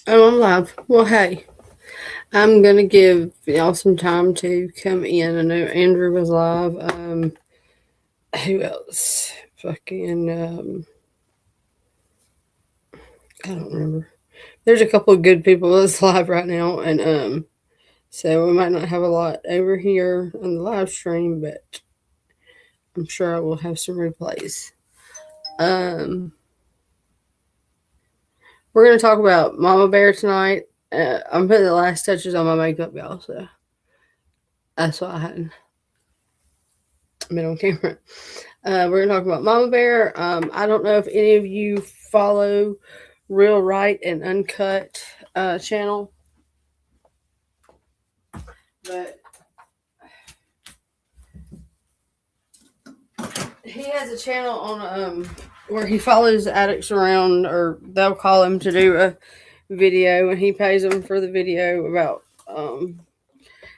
Oh, I'm live. Well, hey, I'm gonna give y'all some time to come in. I know Andrew was live. Who else? Fucking, I don't remember. There's a couple of good people that's live right now, and so we might not have a lot over here on the live stream, but I'm sure I will have some replays. Um, we're gonna talk about Mama Bear tonight. I'm putting the last touches on my makeup, y'all. So that's why I hadn't been on camera. We're gonna talk about Mama Bear. I don't know if any of you follow Real Right and Uncut channel, but he has a channel on where he follows addicts around, or they'll call him to do a video, and he pays them for the video about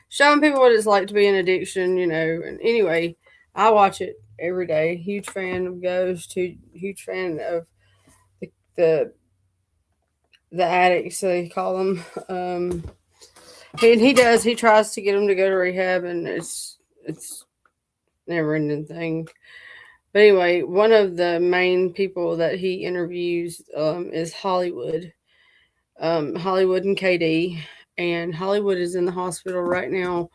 showing people what it's like to be in addiction, And anyway, I watch it every day. Huge fan of Ghost. Huge fan of the the addicts they call them. He tries to get them to go to rehab, and it's never ending thing. But anyway, one of the main people that he interviews is Hollywood. Hollywood and KD, and Hollywood is in the hospital right now,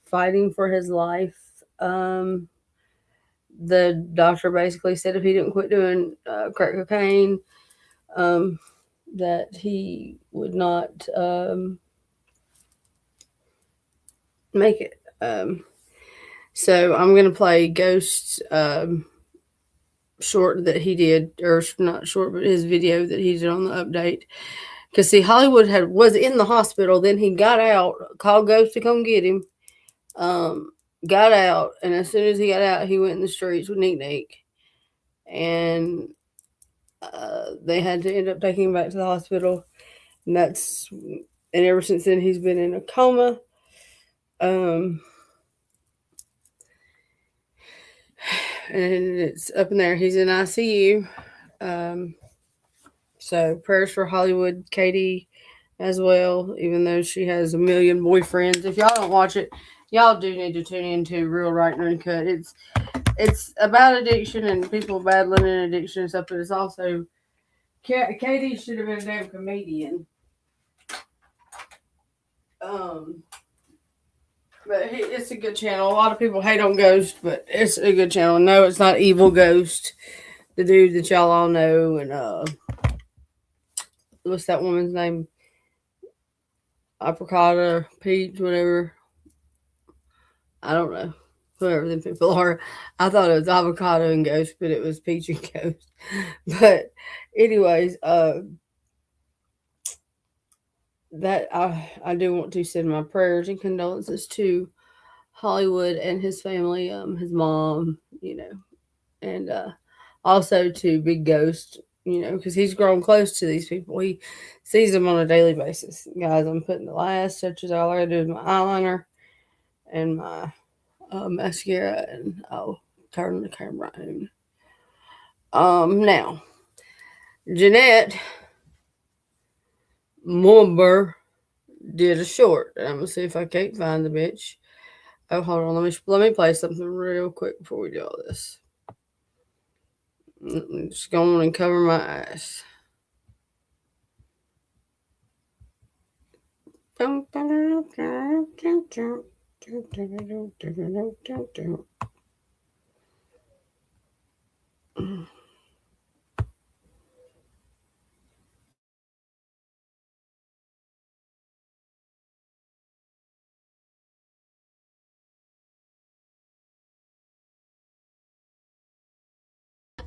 fighting for his life. The doctor basically said if he didn't quit doing crack cocaine, um, that he would not make it. So I'm gonna play Ghost's short that he did, or not short, but his video that he did on the update. Because see, Hollywood was in the hospital, then he got out, called Ghost to come get him. Um, got out, and as soon as he got out, he went in the streets with Neek Neek, and they had to end up taking him back to the hospital. And ever since then, he's been in a coma. Um, and it's up in there. He's in ICU. So prayers for Hollywood Katie as well, even though she has a million boyfriends. If y'all don't watch it, y'all do need to tune into Real Right and Uncut. It's about addiction and people battling an addiction and stuff, but it's also Katie should have been a damn comedian. Um, but it's a good channel. A lot of people hate on Ghost, but it's a good channel. No, it's not Evil Ghost, the dude that y'all all know, and what's that woman's name? Apricot, Peach, whatever. I don't know. Whoever the people are. I thought it was avocado and ghost, but it was peach and ghost. But anyways, that I do want to send my prayers and condolences to Hollywood and his family, his mom, and also to Big Ghost, because he's grown close to these people. He sees them on a daily basis. Guys, I'm putting the last touches. All I gotta do is my eyeliner and my mascara, and I'll turn the camera on. Now, Jeanette Momma did a short. And I'm gonna see if I can't find the bitch. Oh, hold on. Let me play something real quick before we do all this. I'm just going and cover my eyes.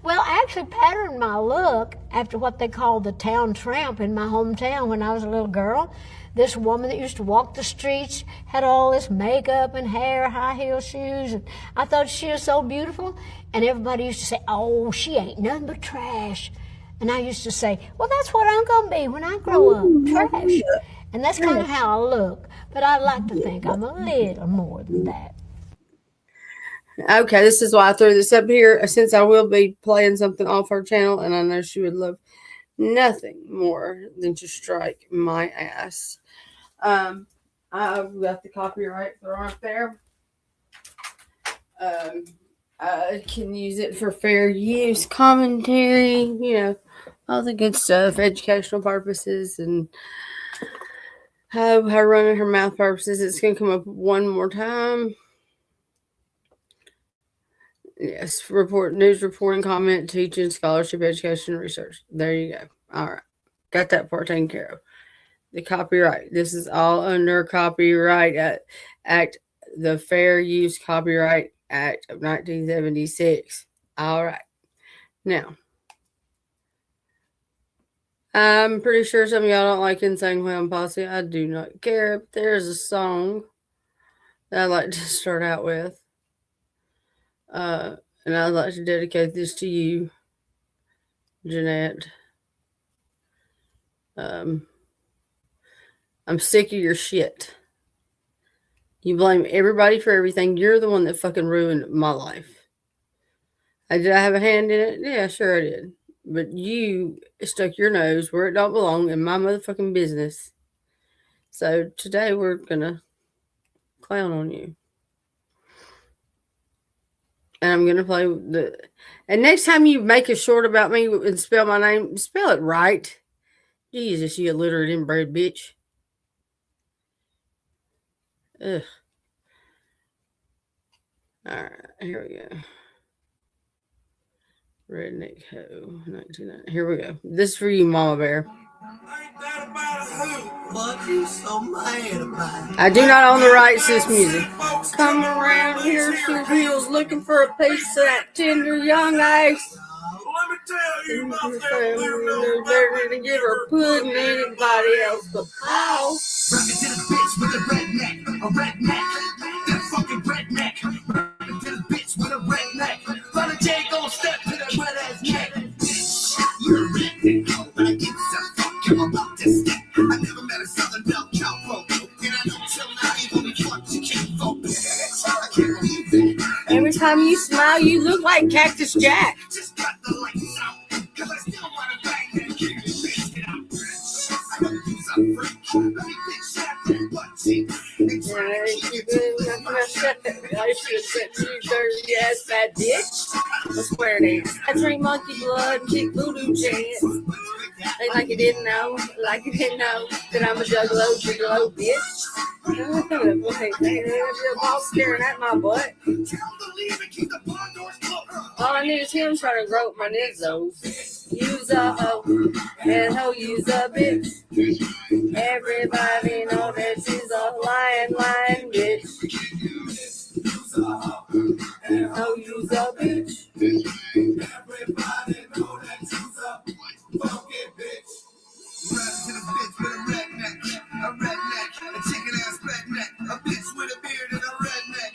Well, I actually patterned my look after what they called the town tramp in my hometown when I was a little girl. This woman that used to walk the streets had all this makeup and hair, high heel shoes, and I thought she was so beautiful. And everybody used to say, "Oh, she ain't nothing but trash." And I used to say, "Well, that's what I'm gonna be when I grow up, trash." And that's kind of how I look. But I like to think I'm a little more than that. Okay, this is why I threw this up here, since I will be playing something off her channel, and I know she would love nothing more than to strike my ass. I've got the copyright right there. Um, I can use it for fair use, commentary, all the good stuff, educational purposes, and her running her mouth purposes. It's going to come up one more time. Yes, news reporting, comment, teaching, scholarship, education, research. There you go. All right. Got that part taken care of. The copyright. This is all under Copyright Act, the Fair Use Copyright Act of 1976. All right. Now, I'm pretty sure some of y'all don't like Insane Clown Posse. I do not care. But there's a song that I'd like to start out with. And I'd like to dedicate this to you, Jeanette. I'm sick of your shit. You blame everybody for everything. You're the one that fucking ruined my life. Did I have a hand in it? Yeah, sure I did. But you stuck your nose where it don't belong in my motherfucking business. So today we're gonna clown on you. And I'm gonna play the. And next time you make a short about me and spell my name, spell it right. Jesus, you illiterate inbred bitch. Ugh. All right, here we go. Redneck Ho, 1990. Here we go. This is for you, Mama Bear. I do not own the rights to this music. Come around here, shoot heels, looking for a piece of that tender young ice. Let me tell you, better than give her pudding to anybody else but Paul. Rockin' to the bitch with a redneck, that fucking redneck. Rockin' to the bitch with a redneck. Father J gon' step to that wet ass neck. Bitch, you're a redneck. But I give a fuck about this stick. I never met a Southern Belle cowboy, and I know till now you only fuck you can't vote. I can't believe it. Every time you smile, you look like Cactus Jack. Just cut the lights out, cause I still wanna bang that kid and bitch get out. I don't use a freak. Let me bitch that butt cheek. I should have sent you dirty ass fat bitch. I swear it is. I drink monkey blood and kick voodoo chants. Like you didn't know that I'm a juggalo bitch. Your boss staring at my butt. All I need is him trying to grope my nizzos. Use a hoe, and hoe use a bitch. Everybody know that she's a lying bitch. Use a hoe, and hoe use a bitch. Everybody know that she's a funky bitch. Riding to the bitch with a redneck, a chicken ass redneck, a bitch with a beard and a redneck.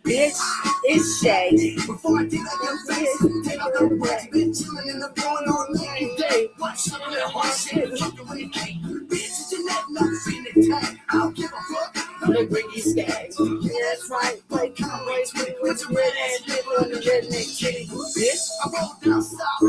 Bitch, it's shady. Before I dig on your face, take out the words, been chillin' in the corner on looking day. Watch some of that horse shit, looking when it came. Bitch, it's your neck, nothing in the tag. I don't give a fuck. They bring you skags. Yeah, that's right. Play cowboys with your red ass people on the redneck city. Bitch, I rolled down south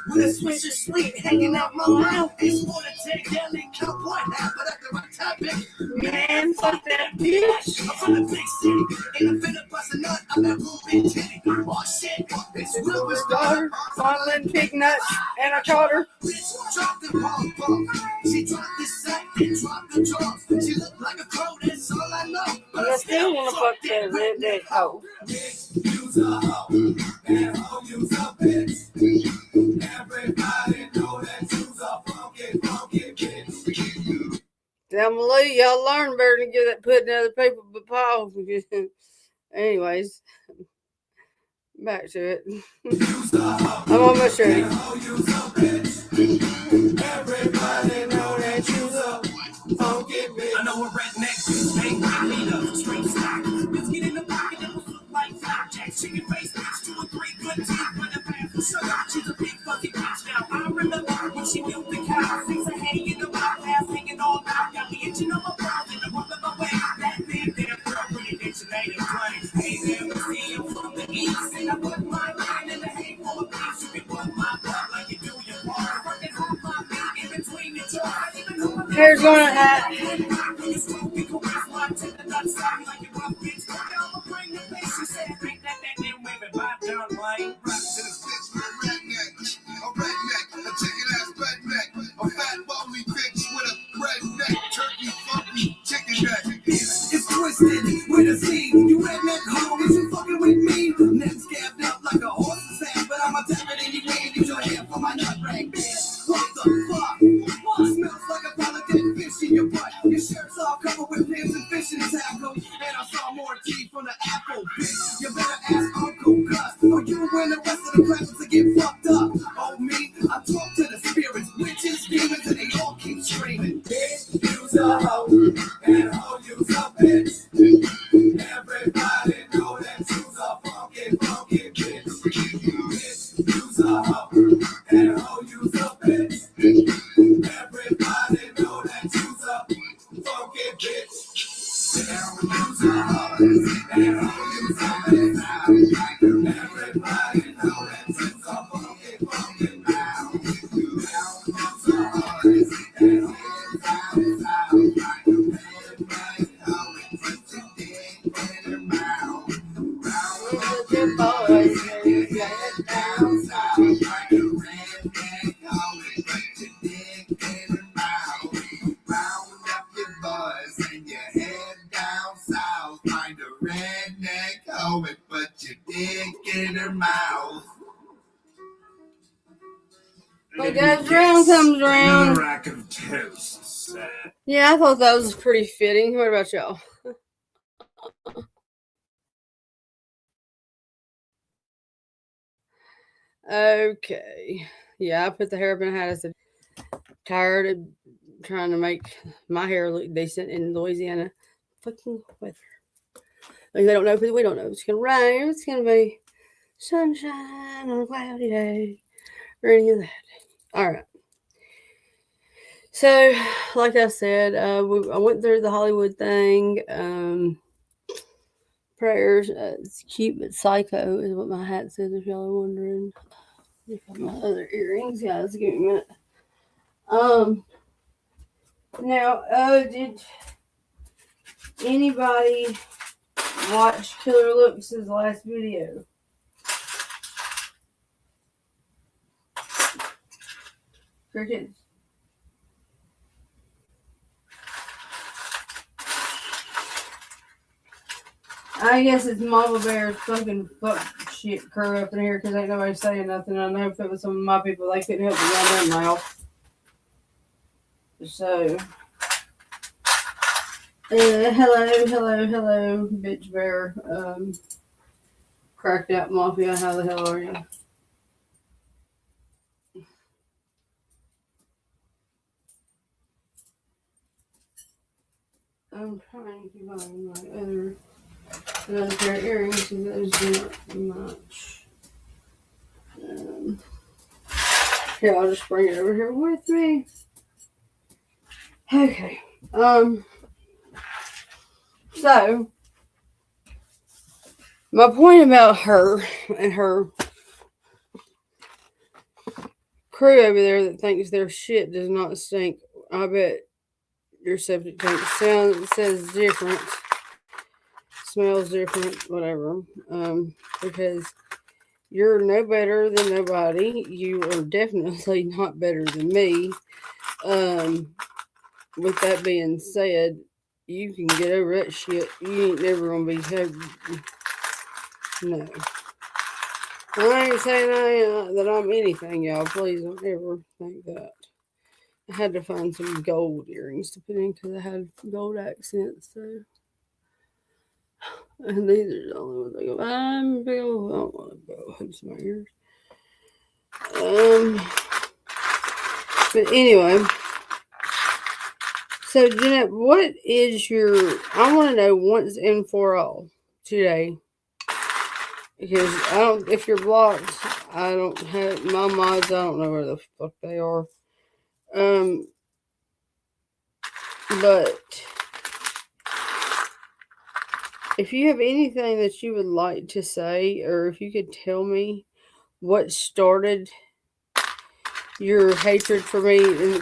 with a switch of sleep hanging out my mouth. It's more to take down than cowboy hat, but I can my topic. Man, fuck that bitch. I'm from the big city. Ain't a finna bust a nut. I'm that moving titty. Oh shit, it's Wilbur's daughter. Fondling pig nuts, and I caught her. Bitch, dropped the pom-pom. She dropped the sack, then dropped the drums. She looked like a crow, that's all I know. But I still wanna fuck that redneck hoe. Bitch, use a hoe, and hoe use a bitch. Everybody know that you's a funky bitch. Down below, y'all learn better than give that pudding to other people but Paul. Anyways, back to it. I'm almost ready. Everybody know that you's a funky bitch. I know a redneck bitch ain't my leader. Straight stock. Biscuit in the pocket that will look like flapjack. Chicken face bitch, 2 or 3 good teeth with a bag for sugar. She's a big fucking bitch now. I remember when she milked the cow. Things are hanging in the mouth, ass hanging all out. Got me itching on my brows in the rub of my way. That damn girl pretty bitch and ain't a brain. Hey there, we see you from the east. And I put my mind in the hay for a piece. You can put my butt Hair's going to It's twisted with a Z. You redneck homies, you fucking with me. Neck scabbed up like a horse's ass, but I'm a tap it anyway. Need your hair for my nut rag, bitch. What the fuck? It smells like a pile of dead fish in your butt. Your shirt's all covered with pins and fishing tackle. And I saw more teeth from the apple, bitch. You better ask Uncle Gus, or you and the rest of the crackers to get fucked up. Oh, me? I talk to the spirits, witches, demons, and they all keep screaming. Bitch, use a hoe, and hoe use a bitch. Everybody know that you's a funky, funky bitch. Bitch, use a hoe, and hoe use a bitch. Everybody know that you's a funky bitch. Use a hoe, and hoe use a bitch. Everybody know that you's a funky, funky bitch. Use a hoe, and hoe use But you dick in her mouth. What goes around comes around. Another rack of toast. Yeah, I thought that was pretty fitting. What about y'all? Okay. Yeah, I put the hair up in a hat. I said, tired of trying to make my hair look decent in Louisiana. Fucking weather. Like, they don't know, because we don't know if it's going to rain or it's going to be sunshine on a cloudy day or any of that. All right. So, like I said, I went through the Hollywood thing. Prayers. It's cute but psycho is what my hat says, if y'all are wondering. Look at my other earrings, guys. Give me a minute. Now, did anybody watch Killer Looks' last video? Crickets. I guess it's Mama Bear's fucking fuck shit crew up in here, because ain't nobody saying nothing. I know if it was some of my people, they couldn't help but run their mouth. So, hello, bitch bear. Cracked out mafia, how the hell are you? I'm trying to find my another pair of earrings, and those do not match. Here, I'll just bring it over here with me. Okay. So, my point about her and her crew over there that thinks their shit does not stink. I bet your septic tank says different, smells different, whatever. Because you're no better than nobody. You are definitely not better than me. With that being said, you can get over that shit. You ain't never gonna be happy. No. I ain't saying that I'm anything, y'all. Please don't ever think that. I had to find some gold earrings to put in because I had gold accents. So, and these are the only ones I go. I'm big old. I don't want to go hoops in my ears. But anyway. So, Jeanette, what is your? I want to know once and for all today, because I don't. If you're blocked, I don't have my mods. I don't know where the fuck they are. But if you have anything that you would like to say, or if you could tell me what started your hatred for me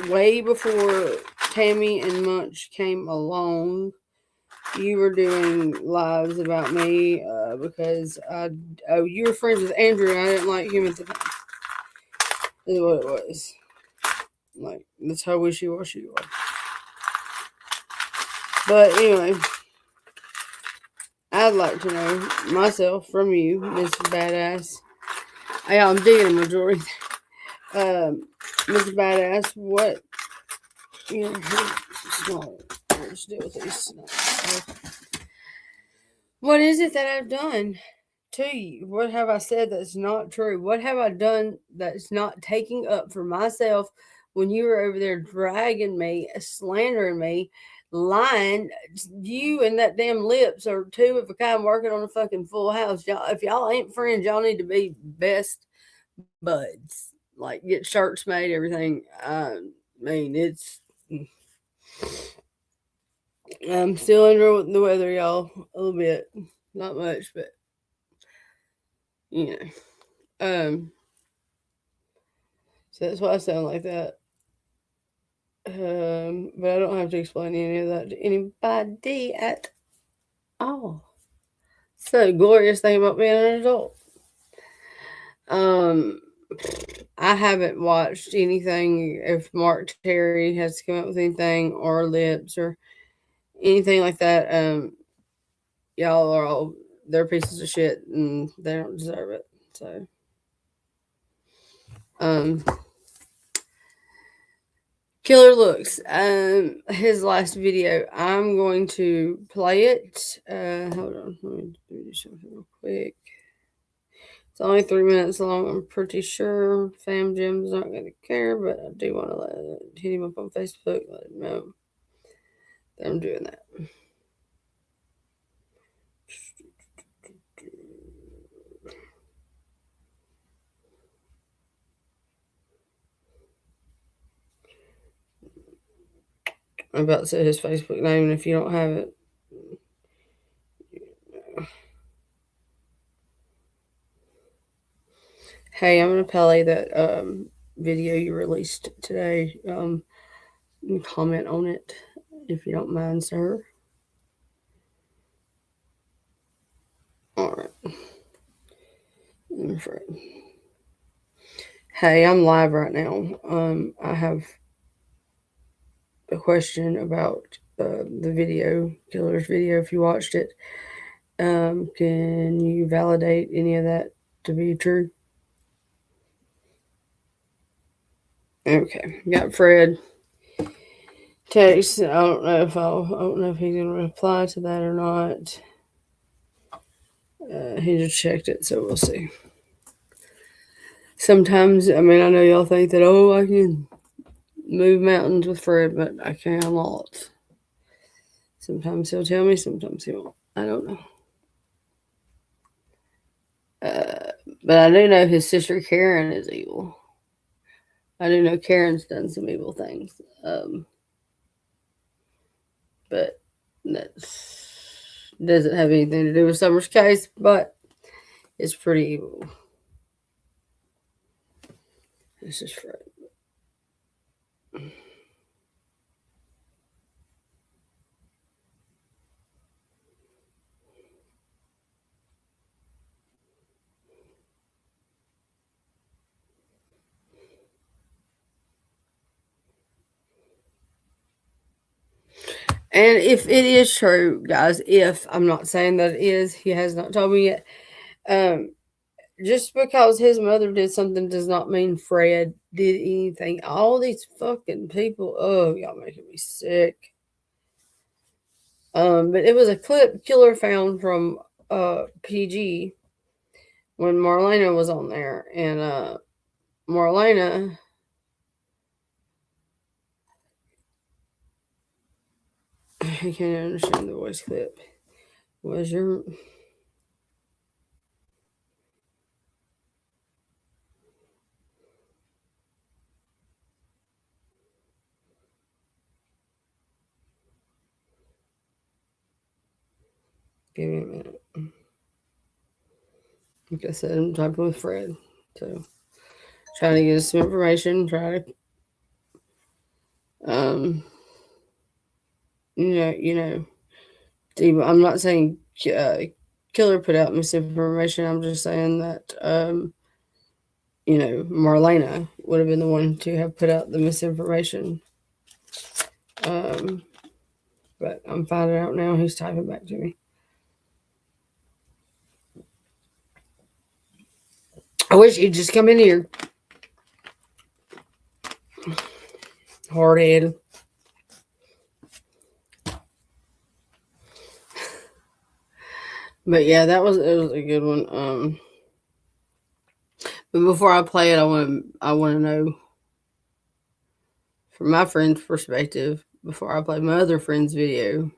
way before Tammy and Munch came along, you were doing lives about me because you were friends with Andrew and I didn't like him at the time. Is what it was. Like, that's how wishy-washy you are. But anyway, I'd like to know myself from you, Mr. Badass. Yeah, I'm digging a majority. Mr. Badass, what, you know, let's deal with these. What is it that I've done to you? What have I said that's not true? What have I done that's not taking up for myself when you were over there dragging me, slandering me, lying? You and that damn Lips are two of a kind working on a fucking full house. Y'all, if y'all ain't friends, y'all need to be best buds. Like, get shirts made, everything. I mean, it's. I'm still under the weather, y'all. A little bit. Not much, but you know. So that's why I sound like that. But I don't have to explain any of that to anybody at all. So glorious thing about being an adult. Um, I haven't watched anything. If Mark Terry has come up with anything, or Lips, or anything like that, y'all are all, they're pieces of shit and they don't deserve it. So, um, Killer Looks. His last video. I'm going to play it. Hold on. Let me do something real quick. It's only 3 minutes long. I'm pretty sure Fam Jim's not going to care, but I do want to hit him up on Facebook. Let him know that I'm doing that. I'm about to say his Facebook name, and if you don't have it, hey, I'm gonna play that video you released today. Comment on it if you don't mind, sir. All right. Hey, I'm live right now. I have a question about the video, Killer's video. If you watched it, can you validate any of that to be true? Okay, got Fred text. I don't know if he's gonna reply to that or not. He just checked it, so we'll see. Sometimes, I mean, I know y'all think that, oh, I can move mountains with Fred, but I can a lot. Sometimes he'll tell me, sometimes he won't. I don't know. But I do know his sister Karen is evil. I do know Karen's done some evil things. But that doesn't have anything to do with Summer's case, but it's pretty evil. This is Fred. And if it is true, guys, if I'm not saying that it is, he has not told me yet. Just because his mother did something does not mean Fred did anything. All these fucking people, oh, y'all making me sick. But it was a clip Killer found from PG when Marlena was on there, and Marlena. I can't understand the voice clip. Was your give me a minute. Like I said, I'm talking with Fred, so trying to get some information. Try to I'm not saying uh, Killer put out misinformation. I'm just saying that Marlena would have been the one to have put out the misinformation. Um, but I'm finding out now. He's typing back to me. I wish he'd just come in here, hard headed. But yeah, it was a good one. But before I play it, I want to know from my friend's perspective before I play my other friend's video.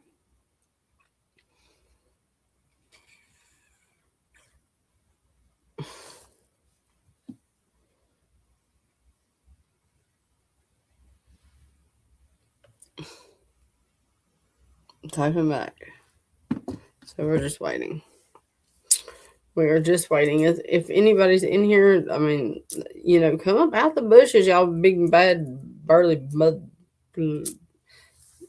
Typing back. So we're just waiting. We are just waiting. If anybody's in here, I mean, come up out the bushes, y'all big bad burly mud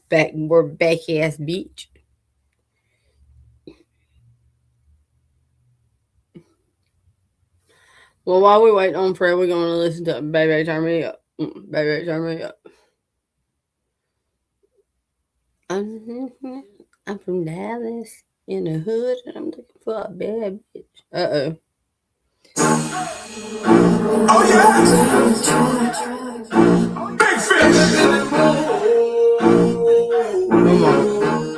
back ass bitch. Well, while we wait on Fred, we're gonna listen to "Baby Turn Me Up." Baby Turn Me Up. I'm from Dallas in the hood, and I'm looking for a bad bitch. Oh yeah. Big fish. Momma.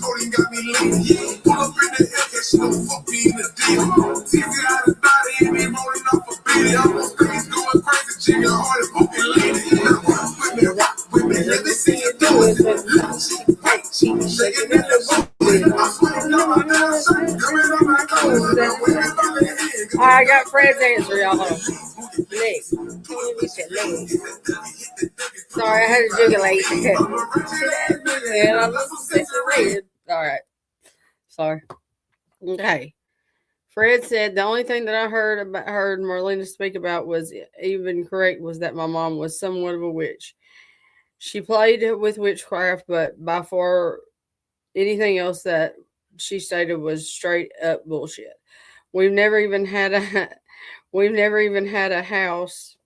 Cody got me leaning. Pull up in the Hellcat, she gon' fuck me in the deal. Teasy out his body and be rolling off a beat. Almost think he's going crazy, jigger hard and fucking leaning. Rock with me, let me see you do it. Hey, she shaking in the booty. I'm sweating on my nose, coming on my clothes. I got Fred's answer, y'all. Hold on. Legs. Legs. Sorry, I had to jiggle late. And I was red. All right. Sorry. Okay. Fred said the only thing that I heard Marlena speak about was even correct was that my mom was somewhat of a witch. She played with witchcraft, but by far anything else that she stated was straight up bullshit. We've never even had a we've never even had a house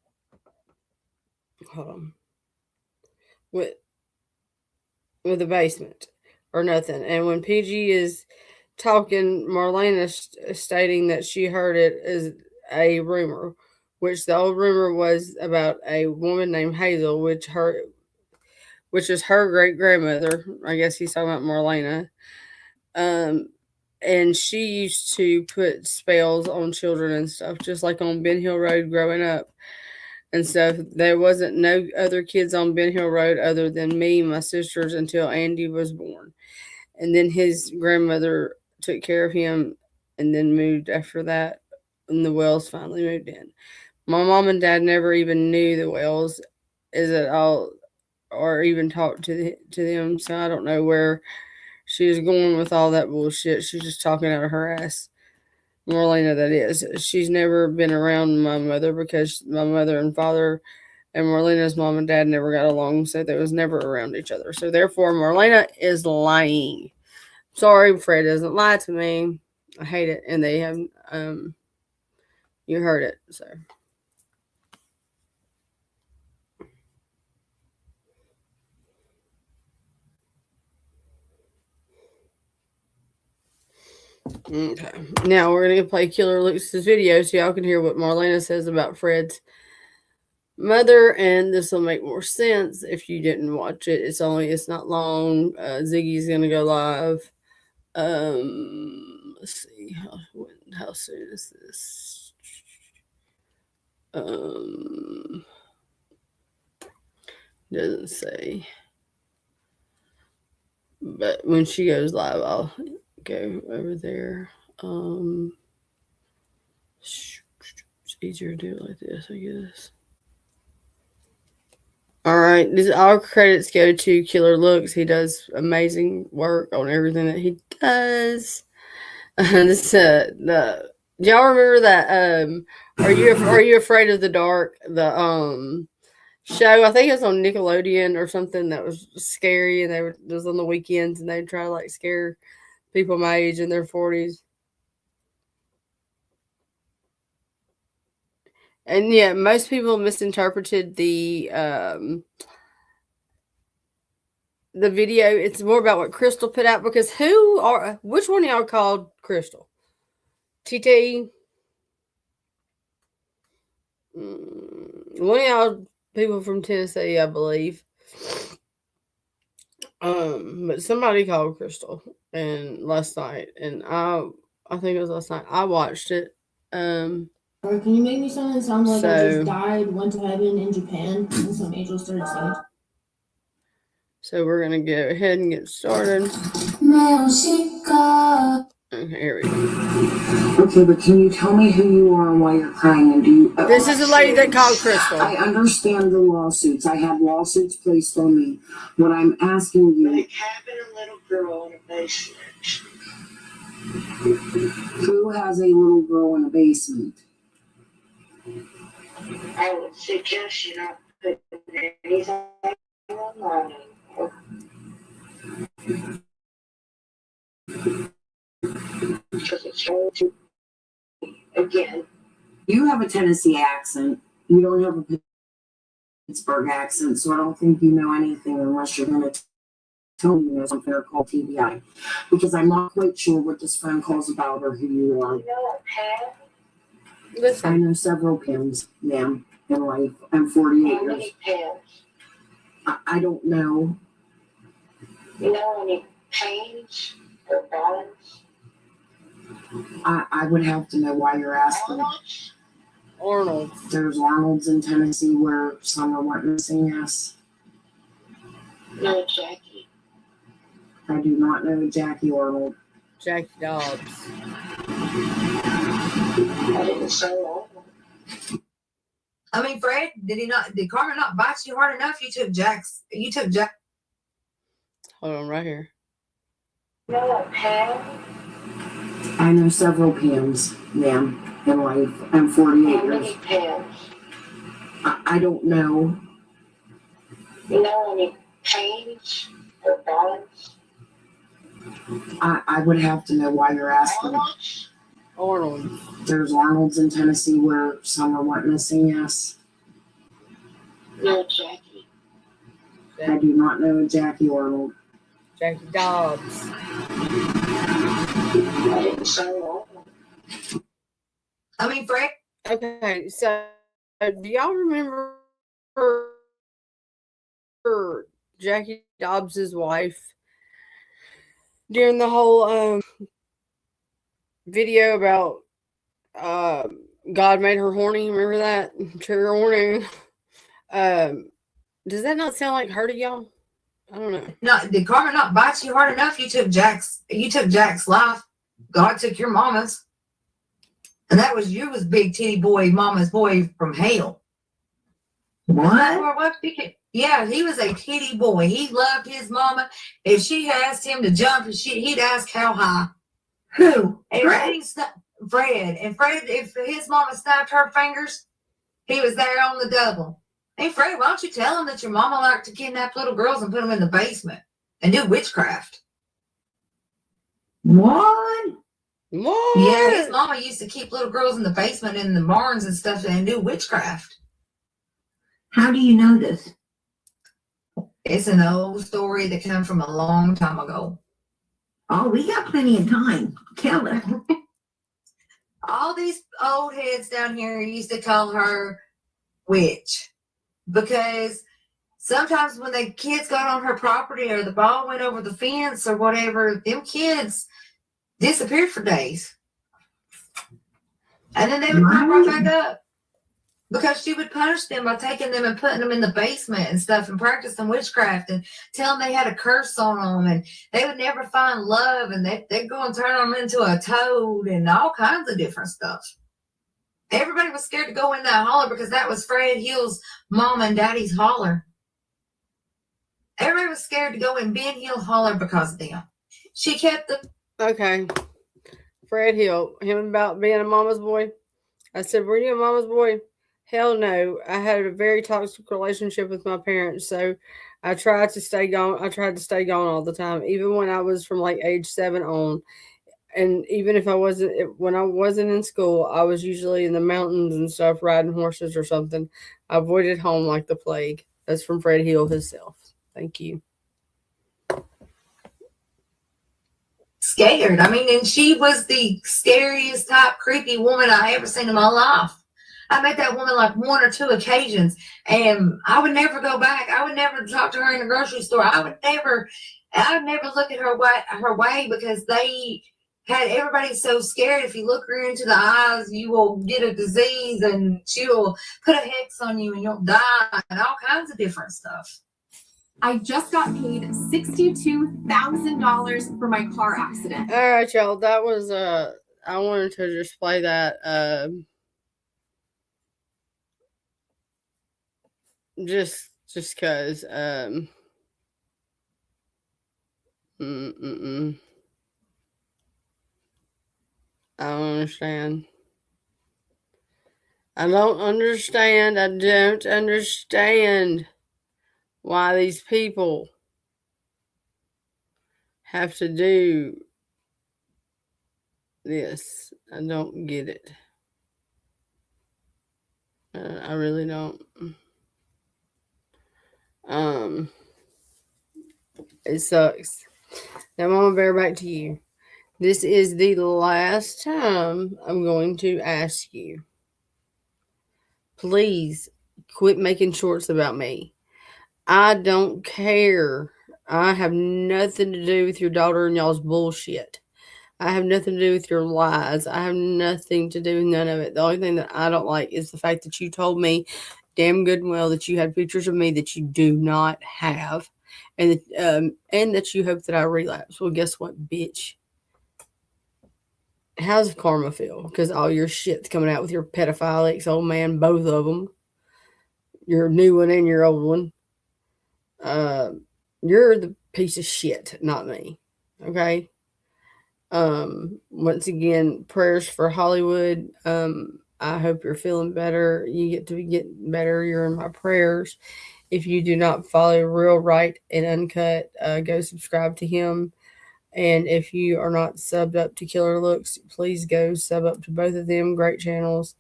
with a basement or nothing. And when PG is talking, Marlena stating that she heard it is a rumor, which the old rumor was about a woman named Hazel, which is her great grandmother. I guess he's talking about Marlena. Um, and she used to put spells on children and stuff, just like on Ben Hill Road growing up and stuff. There wasn't no other kids on Ben Hill Road other than me and my sisters until Andy was born. And then his grandmother took care of him and then moved after that. And the Wells finally moved in. My mom and dad never even knew the Wells is at all or even talked to them. So I don't know where she was going with all that bullshit. She's just talking out of her ass. Marlena, that is. She's never been around my mother because my mother and father and Marlena's mom and dad never got along, so they was never around each other. So therefore, Marlena is lying. Sorry, Fred doesn't lie to me. I hate it, and they have you heard it. So okay, now we're gonna play Killer Luke's video so y'all can hear what Marlena says about Fred's mother, and this will make more sense if you didn't watch it. It's not long. Ziggy's gonna go live. Let's see how soon is this? Doesn't say. But when she goes live, I'll go over there. It's easier to do it like this, I guess. All right, all credits go to Killer Looks. He does amazing work on everything that he does. This the y'all remember that are you afraid of the dark? The show, I think it was on Nickelodeon or something, that was scary, and it was on the weekends, and they'd try to like scare people my age in their 40s. And yeah, most people misinterpreted the video. It's more about what Crystal put out, because which one of y'all called Crystal? TT? One of y'all people from Tennessee, I believe. But somebody called Crystal and last night, and I think it was last night. I watched it. Or can you make me something that sounds like I just died, went to heaven in Japan, and some angels started singing? So we're gonna go ahead and get started. Here we go. Okay, but can you tell me who you are and why you're crying? And do you? This is a lady that called Crystal. I understand the lawsuits. I have lawsuits placed on me. What I'm asking you. Like having a little girl in a basement. Who has a little girl in a basement? I would suggest you not put anything online. Because it's going to, again, you have a Tennessee accent. You don't have a Pittsburgh accent, so I don't think you know anything unless you're going to tell me there's something called TBI. Because I'm not quite sure what this phone call's about or who you are. You know a Pam? Listen. I know several Pams, ma'am, in life. I'm 48 years. How many Pams? I don't know. You know any Pains or Bonds? I would have to know why you're asking. Arnold. There's Arnold's in Tennessee where some are witnessing us. No, Jackie. I do not know Jackie Arnold. Jackie Dobbs. I didn't say Arnold. I mean, Fred, did Carmen not bite you hard enough? You took Jack. Hold on, right here. You know what, Pam? I know several Pams, ma'am, in life. I'm 48 years. How many Pams? I don't know. You know any Pains or Bonds? I would have to know why you're asking. Arnold. There's Arnold's in Tennessee where some are witnessing us. No, Jackie. I do not know Jackie Arnold. Jackie Dobbs. I mean, Frank. Okay, so do y'all remember Jackie Dobbs's wife during the whole video about God made her horny? Remember that? Trigger warning. Does that not sound like her to y'all? I don't know. No, did Carmen not bite you hard enough? You took Jack's life. God took your mama's. And that was big titty boy, mama's boy from hell. What? Yeah, he was a titty boy. He loved his mama. If she asked him to jump, he'd ask how high. Who? Fred. And Fred, if his mama snapped her fingers, he was there on the double. Hey, Fred, why don't you tell him that your mama liked to kidnap little girls and put them in the basement and do witchcraft? What? Yeah, his mama used to keep little girls in the basement in the barns and stuff and do witchcraft. How do you know this? It's an old story that came from a long time ago. Oh, we got plenty of time. Tell it. All these old heads down here used to call her witch because sometimes when the kids got on her property or the ball went over the fence or whatever, them kids disappeared for days. And then they would pop right back up because she would punish them by taking them and putting them in the basement and stuff and practicing witchcraft and tell them they had a curse on them and they would never find love and they'd go and turn them into a toad and all kinds of different stuff. Everybody was scared to go in that holler because that was Fred Hill's mom and daddy's holler. Everybody was scared to go in Ben Hill Holler because of them. She kept the Okay. Fred Hill, him about being a mama's boy. I said, "Were you a mama's boy?" Hell no. I had a very toxic relationship with my parents, so I tried to stay gone. I tried to stay gone all the time, even when I was from like age 7 on. And even if I wasn't, when I wasn't in school, I was usually in the mountains and stuff, riding horses or something. I avoided home like the plague. That's from Fred Hill himself. Thank you. scared. I mean, and she was the scariest type creepy woman I ever seen in my life. I met that woman like 1 or 2 occasions, and I would never go back. I would never talk to her in the grocery store. I would never look at her way because they had everybody so scared. If you look her into the eyes, you will get a disease, and she'll put a hex on you, and you'll die, and all kinds of different stuff. I just got paid $62,000 for my car accident. All right, y'all. That was I wanted to just play that just cause I don't understand. I don't understand. I don't understand why these people have to do this. I don't get it. I really don't. It sucks. Now, Mama Bear, back to you. This is the last time I'm going to ask you. Please quit making shorts about me. I don't care. I have nothing to do with your daughter and y'all's bullshit. I have nothing to do with your lies. I have nothing to do with none of it. The only thing that I don't like is the fact that you told me damn good and well that you had pictures of me that you do not have, and that you hope that I relapse. Well, guess what, bitch? How's karma feel? Because all your shit's coming out with your pedophile ex old man, both of them, your new one and your old one. You're the piece of shit, not me. Okay. Once again, prayers for Hollywood. I hope you're feeling better. You get to get better. You're in my prayers. If you do not follow Real Right and Uncut, go subscribe to him. And if you are not subbed up to Killer Looks, please go sub up to both of them. Great channels.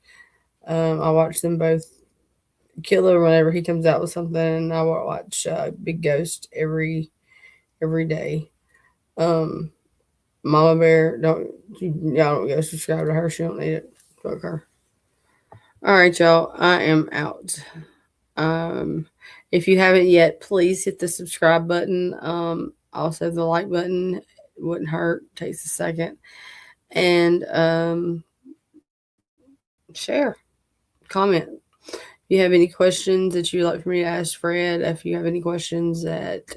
I watch them both. Killer whenever he comes out with something, and I watch Big Ghost every day. Mama Bear, y'all don't go subscribe to her. She don't need it. Fuck her. All right, y'all. I am out. If you haven't yet, please hit the subscribe button. Also the like button. It wouldn't hurt. Takes a second. And share. Comment. If you have any questions that you'd like for me to ask Fred, if you have any questions that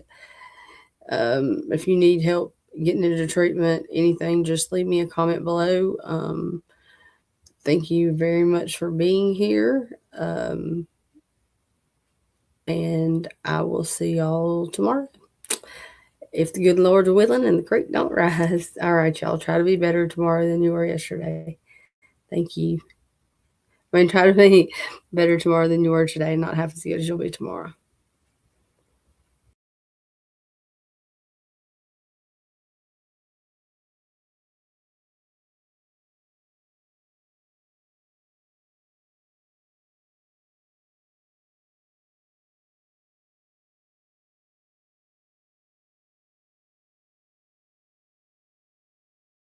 if you need help getting into treatment, anything, just leave me a comment below. Thank you very much for being here. And I will see y'all tomorrow. If the good Lord's willing and the creek don't rise. All right, y'all. Try to be better tomorrow than you were yesterday. Thank you. I mean, try to be better tomorrow than you were today, not half as good as you'll be tomorrow.